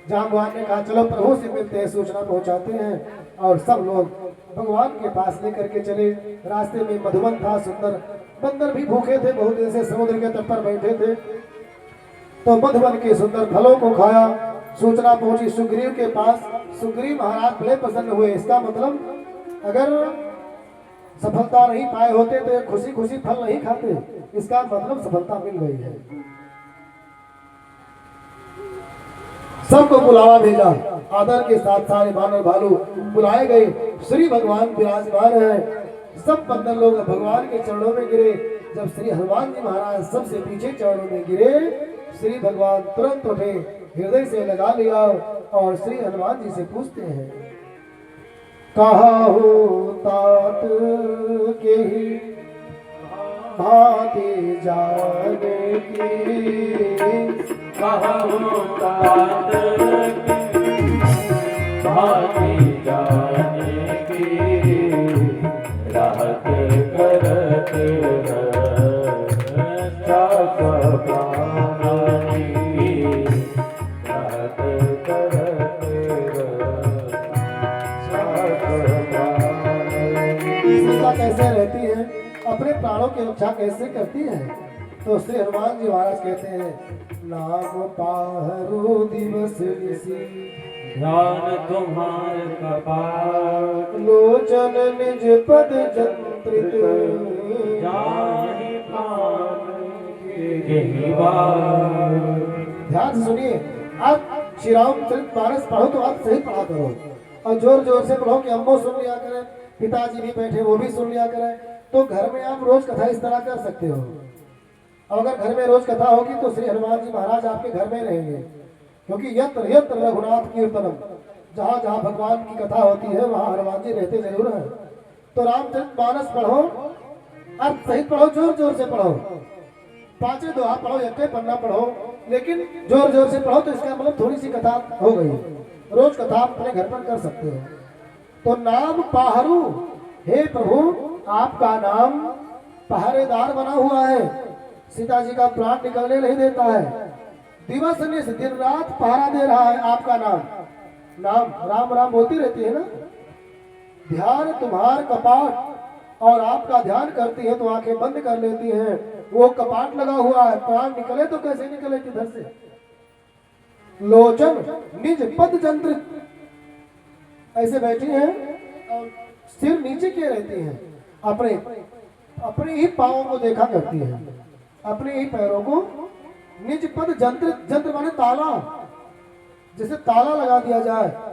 जाम्बवान ने कहा चलो प्रभु से मिलते हैं, सूचना पहुंचाते हैं। और सब लोग भगवान के पास लेकर के चले। रास्ते में मधुवन था सुंदर, बंदर भी भूखे थे, बहुत दिन से समुद्र के तट पर बैठे थे, तो मधुवन के सुंदर फलों को खाया। सूचना पहुंची सुग्रीव के पास। सुग्रीव महाराज बड़े प्रसन्न हुए। इसका मतलब अगर सफलता नहीं पाए होते तो खुशी खुशी फल नहीं खाते, इसका मतलब सफलता मिल गई है। सबको बुलावा भेजा, आदर के साथ सारे बानर भालू बुलाए गए। श्री भगवान विराजमान है। सब बंदर लोग भगवान के चरणों में गिरे। जब श्री हनुमान जी महाराज सबसे पीछे चरणों में गिरे, श्री भगवान तुरंत उठे, हृदय से लगा लिया और श्री हनुमान जी से पूछते हैं, कहा हो तात के ही भांति जाने की, कहा हो तात भांति जाने की, राहत करत कैसे रहती है, अपने प्राणों की रक्षा कैसे करती है। तो श्री हनुमान जी महाराज कहते हैं, नाम पाहरो दिवस निसी, ध्यान तुम्हार कपाट, लोचन निज पद जंत्रित, जाहि प्राण के बार। ध्यान से सुनिए, आप श्री रामचरित मानस पढ़ो तो आप सही पढ़ा करो, और जोर जोर से पढ़ो कि अम्मो सुन लिया करें, पिताजी भी बैठे वो भी सुन लिया करें। तो घर में आप रोज कथा इस तरह कर सकते हो। और अगर घर में रोज कथा होगी तो श्री हनुमान जी महाराज आपके घर में रहेंगे, क्योंकि यत्र यत्र रघुनाथ कीर्तनम, जहाँ जहाँ भगवान की कथा होती है वहाँ हनुमान जी रहते जरूर हैं। तो रामचरित मानस पढ़ो, अर्थ सहित पढ़ो, जोर जोर से पढ़ो, पांचों दोहा पढ़ो, एक पन्ना पढ़ो, लेकिन जोर जोर से पढ़ो। तो इसका मतलब थोड़ी सी कथा हो गई। रोज कथा आप अपने घर पर कर सकते हो। तो नाम पाहरू, हे प्रभु आपका नाम पहरेदार बना हुआ है, सीता जी का प्राण निकलने नहीं देता है, दिवस निश दिन रात पहरा दे रहा है आपका नाम। नाम राम राम होती रहती है ना। ध्यान तुम्हार कपाट, और आपका ध्यान करती है तो आंखें बंद कर लेती हैं, वो कपाट लगा हुआ है, प्राण निकले तो कैसे निकले किधर से। लोचन निज पद जंत्रित, ऐसे बैठी हैं और सिर नीचे किए रहती हैं, अपने ही पांवों को देखा करती है, अपने ही पैरों को। निज पद जंत्र, जंत्र माने ताला, जैसे ताला लगा दिया जाए